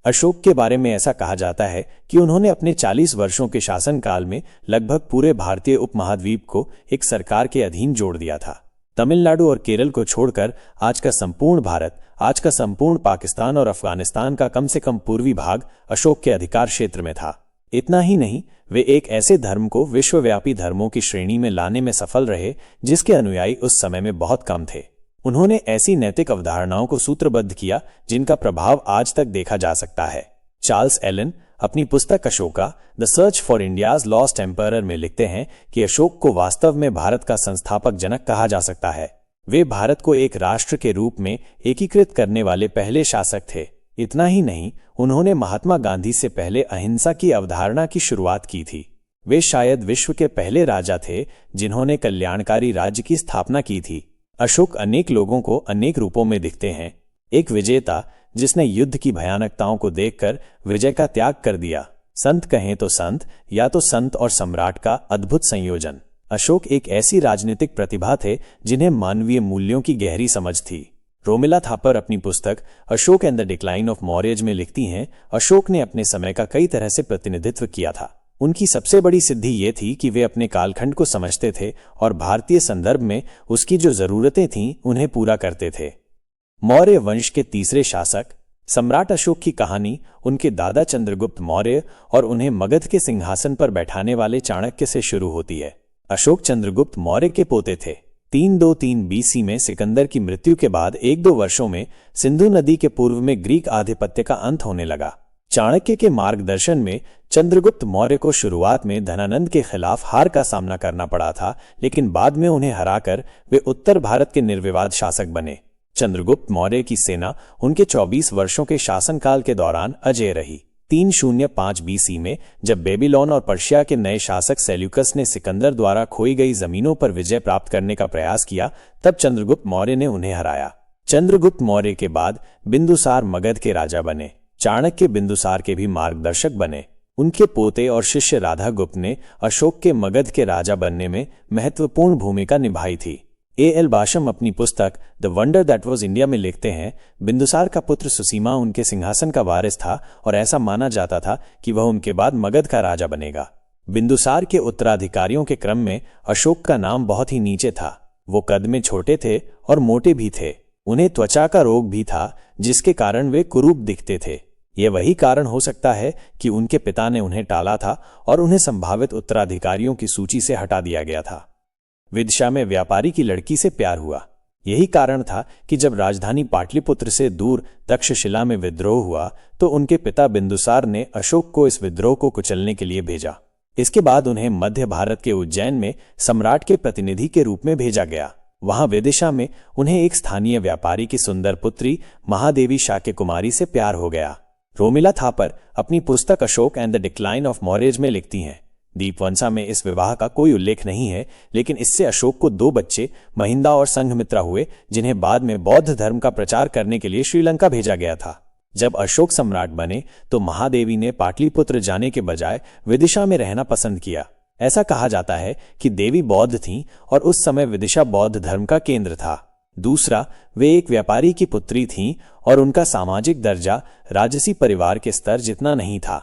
अशोक के बारे में ऐसा कहा जाता है कि उन्होंने अपने 40 वर्षों के शासनकाल में लगभग पूरे भारतीय उपमहाद्वीप को एक सरकार के अधीन जोड़ दिया था। तमिलनाडु और केरल को छोड़कर आज का संपूर्ण भारत, आज का संपूर्ण पाकिस्तान और अफगानिस्तान का कम से कम पूर्वी भाग अशोक के अधिकार क्षेत्र में था। इतना ही नहीं, वे एक ऐसे धर्म को विश्वव्यापी धर्मों की श्रेणी में लाने में सफल रहे जिसके अनुयायी उस समय में बहुत कम थे। उन्होंने ऐसी नैतिक अवधारणाओं को सूत्रबद्ध किया जिनका प्रभाव आज तक देखा जा सकता है। चार्ल्स एलन अपनी पुस्तक Ashoka the search for India's lost empire में लिखते हैं कि अशोक को वास्तव में भारत का संस्थापक जनक कहा जा सकता है। वे भारत को एक राष्ट्र के रूप में एकीकृत करने वाले पहले शासक थे। इतना ही नहीं, उन्होंने महात्मा गांधी से पहले अहिंसा की अवधारणा की शुरुआत की थी। वे शायद विश्व के पहले राजा थे जिन्होंने कल्याणकारी राज्य की स्थापना की थी। अशोक अनेक लोगों को अनेक रूपों में दिखते हैं। एक विजेता जिसने युद्ध की भयानकताओं को देखकर विजय का त्याग कर दिया। संत कहें तो संत, या तो संत और सम्राट का अद्भुत संयोजन। अशोक एक ऐसी राजनीतिक प्रतिभा थे जिन्हें मानवीय मूल्यों की गहरी समझ थी। रोमिला थापर अपनी पुस्तक Ashok and the decline of Mauryas में लिखती हैं, अशोक ने अपने समय का कई तरह से प्रतिनिधित्व किया था। उनकी सबसे बड़ी सिद्धि ये थी कि वे अपने कालखंड को समझते थे और भारतीय संदर्भ में उसकी जो जरूरतें थीं उन्हें पूरा करते थे। मौर्य वंश के तीसरे शासक सम्राट अशोक की कहानी उनके दादा चंद्रगुप्त मौर्य और उन्हें मगध के सिंहासन पर बैठाने वाले चाणक्य से शुरू होती है। अशोक चंद्रगुप्त मौर्य के पोते थे। 323 बीसी में सिकंदर की मृत्यु के बाद 1-2 वर्षों में सिंधु नदी के पूर्व में ग्रीक आधिपत्य का अंत होने लगा। चाणक्य के मार्गदर्शन में चंद्रगुप्त मौर्य को शुरुआत में धनानंद के खिलाफ हार का सामना करना पड़ा था, लेकिन बाद में उन्हें हराकर वे उत्तर भारत के निर्विवाद शासक बने। चंद्रगुप्त मौर्य की सेना उनके 24 वर्षों के शासनकाल के दौरान अजेय रही। 305 बीसी में जब बेबीलोन और पर्शिया के नए शासक सेल्यूकस ने सिकंदर द्वारा खोई गई जमीनों पर विजय प्राप्त करने का प्रयास किया, तब चंद्रगुप्त मौर्य ने उन्हें हराया। चंद्रगुप्त मौर्य के बाद बिंदुसार मगध के राजा बने। चाणक्य बिंदुसार के भी मार्गदर्शक बने। उनके पोते और शिष्य राधागुप्त ने अशोक के मगध के राजा बनने में महत्वपूर्ण भूमिका निभाई थी। एल बाशम अपनी पुस्तक the wonder that was India में लिखते हैं, बिंदुसार का पुत्र सुसीमा उनके सिंहासन का वारिस था और ऐसा माना जाता था कि वह उनके बाद मगध का राजा बनेगा। बिंदुसार के उत्तराधिकारियों के क्रम में अशोक का नाम बहुत ही नीचे था। वो कद में छोटे थे और मोटे भी थे। उन्हें त्वचा का रोग भी था जिसके कारण वे कुरूप दिखते थे। यह वही कारण हो सकता है कि उनके पिता ने उन्हें टाला था और उन्हें संभावित उत्तराधिकारियों की सूची से हटा दिया गया था। विदिशा में व्यापारी की लड़की से प्यार हुआ। यही कारण था कि जब राजधानी पाटलिपुत्र से दूर तक्षशिला में विद्रोह हुआ तो उनके पिता बिंदुसार ने अशोक को इस विद्रोह को कुचलने के लिए भेजा। इसके बाद उन्हें मध्य भारत के उज्जैन में सम्राट के प्रतिनिधि के रूप में भेजा गया। वहां विदिशा में उन्हें एक स्थानीय व्यापारी की सुंदर पुत्री महादेवी शाक्य कुमारी से प्यार हो गया। रोमिला थापर अपनी पुस्तक Ashok and the decline of Mauryas में लिखती हैं, दीपवंसा में इस विवाह का कोई उल्लेख नहीं है, लेकिन इससे अशोक को 2 बच्चे महिंदा और संघमित्रा हुए, जिन्हें बाद में बौद्ध धर्म का प्रचार करने के लिए श्रीलंका भेजा गया था। जब अशोक सम्राट बने तो महादेवी ने पाटलिपुत्र जाने के बजाय विदिशा में रहना पसंद किया। ऐसा कहा जाता है कि देवी बौद्ध थीं और उस समय विदिशा बौद्ध धर्म का केंद्र था। दूसरा, वे एक व्यापारी की पुत्री थीं और उनका सामाजिक दर्जा राजसी परिवार के स्तर जितना नहीं था।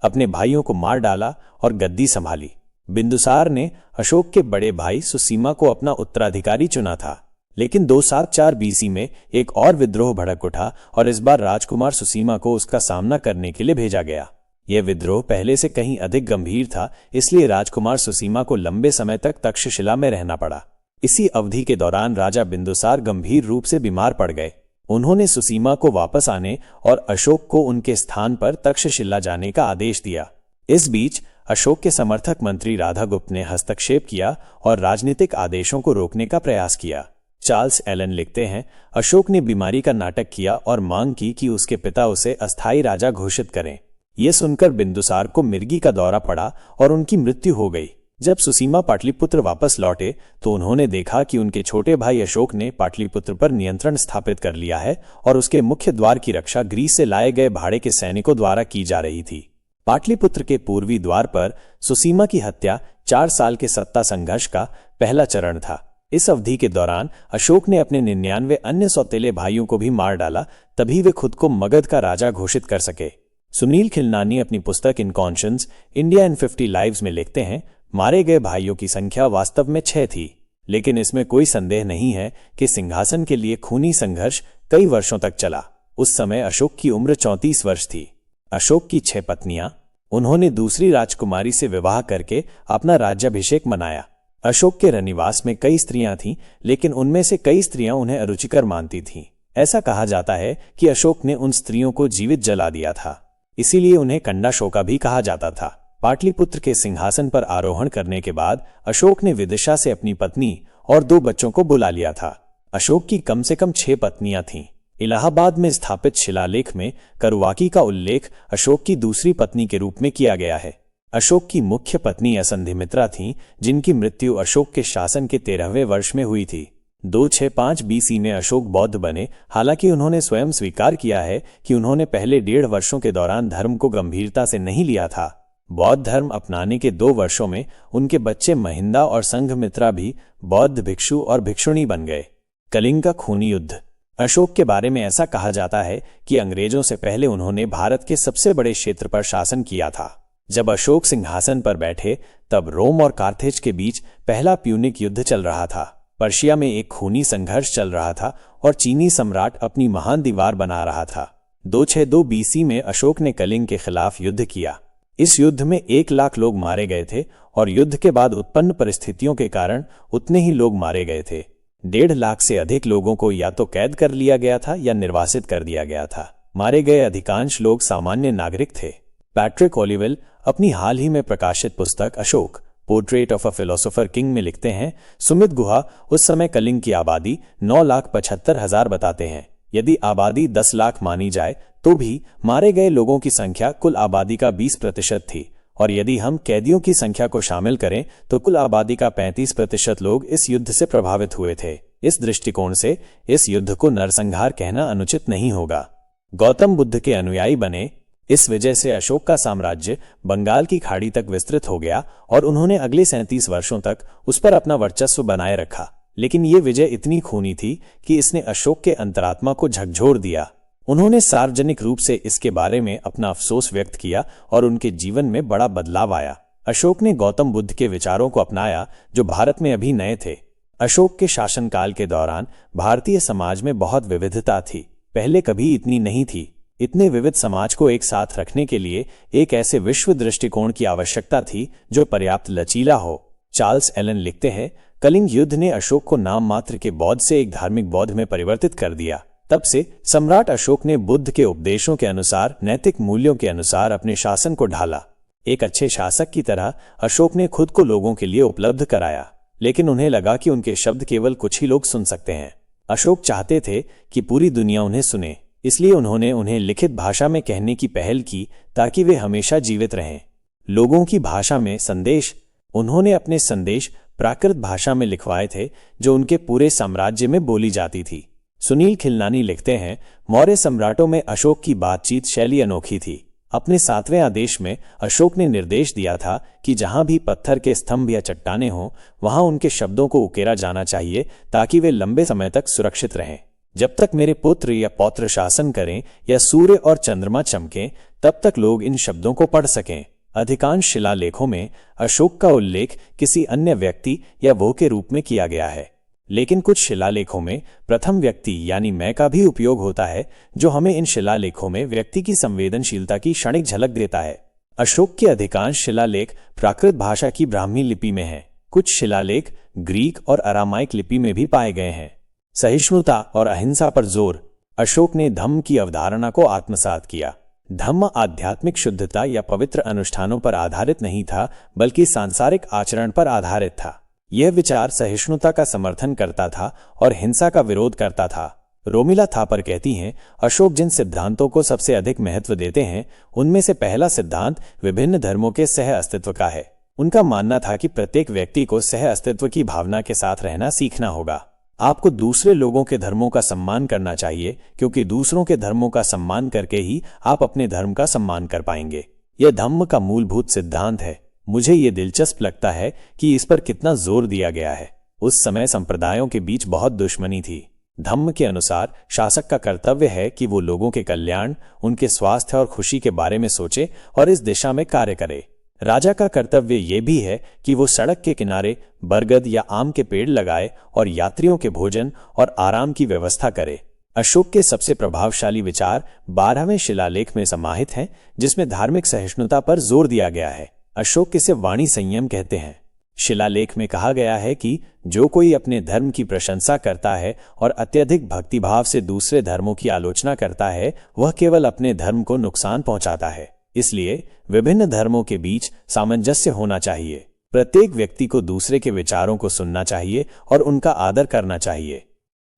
अपने भाइयों को मार डाला और गद्दी संभाली। बिंदुसार ने अशोक के बड़े भाई सुसीमा को अपना उत्तराधिकारी चुना था, लेकिन 274 बीसी में एक और विद्रोह भड़क उठा और इस बार राजकुमार सुसीमा को उसका सामना करने के लिए भेजा गया। यह विद्रोह पहले से कहीं अधिक गंभीर था, इसलिए राजकुमार सुसीमा को लंबे समय तक तक्षशिला में रहना पड़ा। इसी अवधि के दौरान राजा बिंदुसार गंभीर रूप से बीमार पड़ गए। उन्होंने सुसीमा को वापस आने और अशोक को उनके स्थान पर तक्षशिला जाने का आदेश दिया। इस बीच अशोक के समर्थक मंत्री राधागुप्त ने हस्तक्षेप किया और राजनीतिक आदेशों को रोकने का प्रयास किया। चार्ल्स एलन लिखते हैं, अशोक ने बीमारी का नाटक किया और मांग की कि उसके पिता उसे अस्थायी राजा घोषित करें। यह सुनकर बिंदुसार को मिर्गी का दौरा पड़ा और उनकी मृत्यु हो गई। जब सुसीमा पाटलिपुत्र वापस लौटे तो उन्होंने देखा कि उनके छोटे भाई अशोक ने पाटलिपुत्र पर नियंत्रण स्थापित कर लिया है और उसके मुख्य द्वार की रक्षा ग्रीस से लाए गए भाड़े के सैनिकों द्वारा की जा रही थी। पाटलिपुत्र के पूर्वी द्वार पर सुसीमा की हत्या 4 साल के सत्ता संघर्ष का पहला चरण था। इस अवधि के दौरान अशोक ने अपने 99 अन्य सौतेले भाइयों को भी मार डाला, तभी वे खुद को मगध का राजा घोषित कर सके। सुनील खिलनानी अपनी पुस्तक इन कॉन्शियंस इंडिया इन 50 लाइव्स में लिखते हैं, मारे गए भाइयों की संख्या वास्तव में 6 थी, लेकिन इसमें कोई संदेह नहीं है कि सिंहासन के लिए खूनी संघर्ष कई वर्षों तक चला। उस समय अशोक की उम्र 34 वर्ष थी। अशोक की 6 पत्नियां, उन्होंने दूसरी राजकुमारी से विवाह करके अपना राज्याभिषेक मनाया। अशोक के रनिवास में कई स्त्रियां थीं, लेकिन उनमें से कई स्त्रियां उन्हें अरुचिकर मानती थीं। ऐसा कहा जाता है कि अशोक ने उन स्त्रियों को जीवित जला दिया था, इसीलिए उन्हें कंडाशोका भी कहा जाता था। पाटलिपुत्र के सिंहासन पर आरोहण करने के बाद अशोक ने विदिशा से अपनी पत्नी और 2 बच्चों को बुला लिया था। अशोक की कम से कम 6 पत्नियां थीं। इलाहाबाद में स्थापित शिलालेख में करुवाकी का उल्लेख अशोक की दूसरी पत्नी के रूप में किया गया है। अशोक की मुख्य पत्नी असंधिमित्रा थीं, जिनकी मृत्यु अशोक के शासन के 13वें वर्ष में हुई थी। 265 BC में अशोक बौद्ध बने, हालांकि उन्होंने स्वयं स्वीकार किया है कि उन्होंने पहले 1.5 वर्षों के दौरान धर्म को गंभीरता से नहीं लिया था। बौद्ध धर्म अपनाने के 2 वर्षों में उनके बच्चे महिंदा और संघमित्रा भी बौद्ध भिक्षु और भिक्षुणी बन गए। कलिंग का खूनी युद्ध। अशोक के बारे में ऐसा कहा जाता है कि अंग्रेजों से पहले उन्होंने भारत के सबसे बड़े क्षेत्र पर शासन किया था। जब अशोक सिंहासन पर बैठे तब रोम और कार्थेज के बीच पहला प्यूनिक युद्ध चल रहा था। पर्शिया में एक खूनी संघर्ष चल रहा था और चीनी सम्राट अपनी महान दीवार बना रहा था। 262 BC में अशोक ने कलिंग के खिलाफ युद्ध किया। इस युद्ध में 1 लाख लोग मारे गए थे और युद्ध के बाद उत्पन्न परिस्थितियों के कारण उतने ही लोग मारे गए थे। 1.5 लाख से अधिक लोगों को या तो कैद कर लिया गया था या निर्वासित कर दिया गया था। मारे गए अधिकांश लोग सामान्य नागरिक थे। पैट्रिक ओलिवेल अपनी हाल ही में प्रकाशित पुस्तक Ashok portrait of a philosopher king में लिखते हैं, सुमित गुहा उस समय कलिंग की आबादी 9,75,000 बताते हैं। यदि आबादी 10 लाख मानी जाए तो भी मारे गए लोगों की संख्या कुल आबादी का 20% थी, और यदि हम कैदियों की संख्या को शामिल करें तो कुल आबादी का 35% लोग इस युद्ध से प्रभावित हुए थे। इस दृष्टिकोण से इस युद्ध को नरसंहार कहना अनुचित नहीं होगा। गौतम बुद्ध के अनुयायी बने। इस वजह से अशोक का साम्राज्य बंगाल की खाड़ी तक विस्तृत हो गया और उन्होंने अगले 37 वर्षों तक उस पर अपना वर्चस्व बनाए रखा। लेकिन ये विजय इतनी खूनी थी कि इसने अशोक के अंतरात्मा को झकझोर दिया। उन्होंने सार्वजनिक रूप से इसके बारे में अपना अफसोस व्यक्त किया और उनके जीवन में बड़ा बदलाव आया। अशोक ने गौतम बुद्ध के विचारों को अपनाया, जो भारत में अभी नए थे। अशोक के शासनकाल के दौरान भारतीय समाज में बहुत विविधता थी, पहले कभी इतनी नहीं थी। इतने विविध समाज को एक साथ रखने के लिए एक ऐसे विश्व दृष्टिकोण की आवश्यकता थी जो पर्याप्त लचीला हो। चार्ल्स एलन लिखते हैं, कलिंग युद्ध ने अशोक को नाम मात्र के बौद्ध से एक धार्मिक बौद्ध में परिवर्तित कर दिया। तब से सम्राट अशोक ने बुद्ध के उपदेशों के अनुसार, नैतिक मूल्यों के अनुसार अपने शासन को ढाला। एक अच्छे शासक की तरह अशोक ने खुद को लोगों के लिए उपलब्ध कराया, लेकिन उन्हें लगा कि उनके शब्द केवल कुछ ही लोग सुन सकते हैं। अशोक चाहते थे कि पूरी दुनिया उन्हें सुने, इसलिए उन्होंने उन्हें लिखित भाषा में कहने की पहल की ताकि वे हमेशा जीवित रहें। लोगों की भाषा में संदेश। उन्होंने अपने संदेश प्राकृत भाषा में लिखवाए थे जो उनके पूरे साम्राज्य में बोली जाती थी। सुनील खिलनानी लिखते हैं, मौर्य सम्राटों में अशोक की बातचीत शैली अनोखी थी। अपने 7वें आदेश में अशोक ने निर्देश दिया था कि जहां भी पत्थर के स्तंभ या चट्टानें हों, वहां उनके शब्दों को उकेरा जाना चाहिए ताकि वे लंबे समय तक सुरक्षित रहें। जब तक मेरे पुत्र या पौत्र शासन करें या सूर्य और चंद्रमा चमकें, तब तक लोग इन शब्दों को पढ़ सकें। अधिकांश शिलालेखों में अशोक का उल्लेख किसी अन्य व्यक्ति या वो के रूप में किया गया है, लेकिन कुछ शिलालेखों में प्रथम व्यक्ति यानी मैं का भी उपयोग होता है, जो हमें इन शिलालेखों में व्यक्ति की संवेदनशीलता की क्षणिक झलक देता है। अशोक के अधिकांश शिलालेख प्राकृत भाषा की ब्राह्मी लिपि में हैं। कुछ शिलालेख ग्रीक और अरामाइक लिपि में भी पाए गए हैं। सहिष्णुता और अहिंसा पर जोर। अशोक ने धम्म की अवधारणा को आत्मसात किया। धम्म आध्यात्मिक शुद्धता या पवित्र अनुष्ठानों पर आधारित नहीं था, बल्कि सांसारिक आचरण पर आधारित था। यह विचार सहिष्णुता का समर्थन करता था और हिंसा का विरोध करता था। रोमिला थापर कहती हैं, अशोक जिन सिद्धांतों को सबसे अधिक महत्व देते हैं, उनमें से पहला सिद्धांत विभिन्न धर्मों के सह अस्तित्व का है। उनका मानना था कि प्रत्येक व्यक्ति को सह अस्तित्व की भावना के साथ रहना सीखना होगा। आपको दूसरे लोगों के धर्मों का सम्मान करना चाहिए, क्योंकि दूसरों के धर्मों का सम्मान करके ही आप अपने धर्म का सम्मान कर पाएंगे। यह धम्म का मूलभूत सिद्धांत है। मुझे ये दिलचस्प लगता है कि इस पर कितना जोर दिया गया है। उस समय संप्रदायों के बीच बहुत दुश्मनी थी। धम्म के अनुसार शासक का कर्तव्य है कि वो लोगों के कल्याण, उनके स्वास्थ्य और खुशी के बारे में सोचे और इस दिशा में कार्य करे। राजा का कर्तव्य ये भी है कि वो सड़क के किनारे बरगद या आम के पेड़ लगाए और यात्रियों के भोजन और आराम की व्यवस्था करे। अशोक के सबसे प्रभावशाली विचार 12वें शिलालेख में समाहित हैं, जिसमें धार्मिक सहिष्णुता पर जोर दिया गया है। अशोक इसे वाणी संयम कहते हैं। शिलालेख में कहा गया है कि जो कोई अपने धर्म की प्रशंसा करता है और अत्यधिक भक्तिभाव से दूसरे धर्मों की आलोचना करता है, वह केवल अपने धर्म को नुकसान पहुंचाता है। इसलिए विभिन्न धर्मों के बीच सामंजस्य होना चाहिए। प्रत्येक व्यक्ति को दूसरे के विचारों को सुनना चाहिए और उनका आदर करना चाहिए।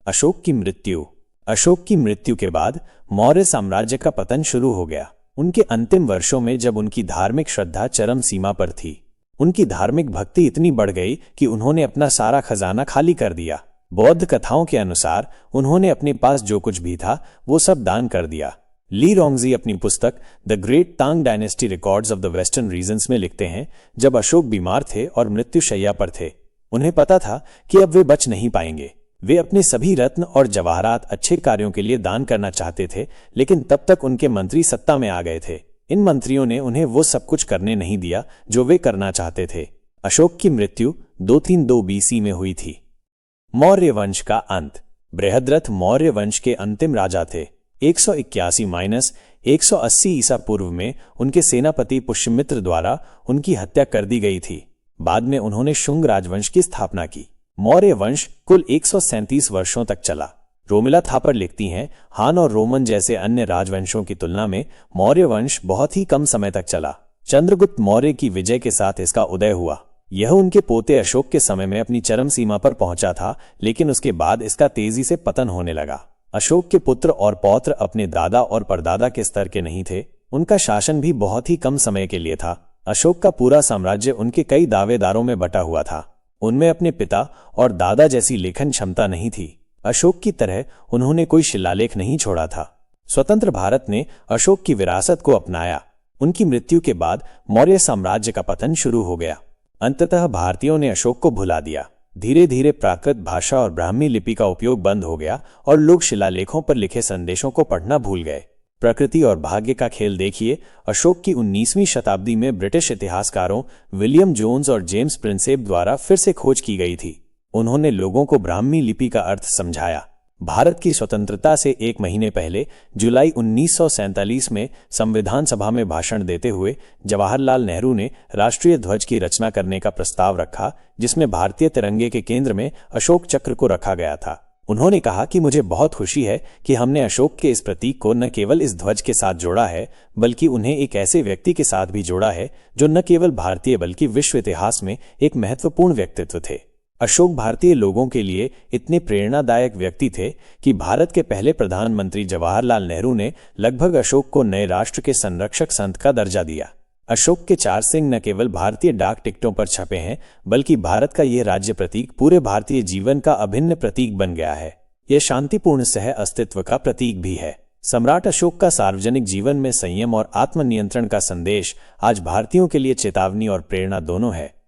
अशोक की मृत्यु। अशोक की मृत्यु के बाद मौर्य साम्राज्य का पतन शुरू हो गया। उनके अंतिम वर्षों में जब उनकी धार्मिक श्रद्धा चरम सीमा पर थी, उनकी धार्मिक भक्ति इतनी बढ़ गई कि उन्होंने अपना सारा खजाना खाली कर दिया। बौद्ध कथाओं के अनुसार उन्होंने अपने पास जो कुछ भी था वो सब दान कर दिया। ली रोंगजी अपनी पुस्तक the great Tang dynasty records of the western regions में लिखते हैं, जब अशोक बीमार थे और मृत्युशैया पर थे, उन्हें पता था कि अब वे बच नहीं पाएंगे। वे अपने सभी रत्न और जवाहरात अच्छे कार्यों के लिए दान करना चाहते थे, लेकिन तब तक उनके मंत्री सत्ता में आ गए थे। इन मंत्रियों ने उन्हें वो सब कुछ करने नहीं दिया जो वे करना चाहते थे। अशोक की मृत्यु 232 BC में हुई थी। मौर्य वंश का अंत। बृहद्रथ मौर्य वंश के अंतिम राजा थे। 181-180 ईसा पूर्व में उनके सेनापति पुष्यमित्र द्वारा उनकी हत्या कर दी गई थी। बाद में उन्होंने शुंग राजवंश की स्थापना की। मौर्य वंश कुल 137 वर्षों तक चला। रोमिला थापर लिखती हैं, हान और रोमन जैसे अन्य राजवंशों की तुलना में मौर्य वंश बहुत ही कम समय तक चला। चंद्रगुप्त मौर्य की विजय के साथ इसका उदय हुआ। यह उनके पोते अशोक के समय में अपनी चरम सीमा पर पहुंचा था, लेकिन उसके बाद इसका तेजी से पतन होने लगा। अशोक के पुत्र और पौत्र अपने दादा और परदादा के स्तर के नहीं थे। उनका शासन भी बहुत ही कम समय के लिए था। अशोक का पूरा साम्राज्य उनके कई दावेदारों में बटा हुआ था। उनमें अपने पिता और दादा जैसी लेखन क्षमता नहीं थी। अशोक की तरह उन्होंने कोई शिलालेख नहीं छोड़ा था। स्वतंत्र भारत ने अशोक की विरासत को अपनाया। उनकी मृत्यु के बाद मौर्य साम्राज्य का पतन शुरू हो गया। अंततः भारतीयों ने अशोक को भुला दिया। धीरे धीरे प्राकृत भाषा और ब्राह्मी लिपि का उपयोग बंद हो गया और लोग शिलालेखों पर लिखे संदेशों को पढ़ना भूल गए। प्रकृति और भाग्य का खेल देखिए। अशोक की 19वीं शताब्दी में ब्रिटिश इतिहासकारों विलियम जोन्स और जेम्स प्रिंसेप द्वारा फिर से खोज की गई थी। उन्होंने लोगों को ब्राह्मी लिपि का अर्थ समझाया। भारत की स्वतंत्रता से 1 महीने पहले जुलाई 1947 में संविधान सभा में भाषण देते हुए जवाहरलाल नेहरू ने राष्ट्रीय ध्वज की रचना करने का प्रस्ताव रखा, जिसमें भारतीय तिरंगे के केंद्र में अशोक चक्र को रखा गया था। उन्होंने कहा कि मुझे बहुत खुशी है कि हमने अशोक के इस प्रतीक को न केवल इस ध्वज के साथ जोड़ा है, बल्कि उन्हें एक ऐसे व्यक्ति के साथ भी जोड़ा है जो न केवल भारतीय बल्कि विश्व इतिहास में एक महत्वपूर्ण व्यक्तित्व थे। अशोक भारतीय लोगों के लिए इतने प्रेरणादायक व्यक्ति थे कि भारत के पहले प्रधानमंत्री जवाहरलाल नेहरू ने लगभग अशोक को नए राष्ट्र के संरक्षक संत का दर्जा दिया। अशोक के 4 सिंह न केवल भारतीय डाक टिकटों पर छपे हैं, बल्कि भारत का यह राज्य प्रतीक पूरे भारतीय जीवन का अभिन्न प्रतीक बन गया है। यह शांतिपूर्ण सह अस्तित्व का प्रतीक भी है। सम्राट अशोक का सार्वजनिक जीवन में संयम और आत्मनियंत्रण का संदेश आज भारतीयों के लिए चेतावनी और प्रेरणा दोनों है।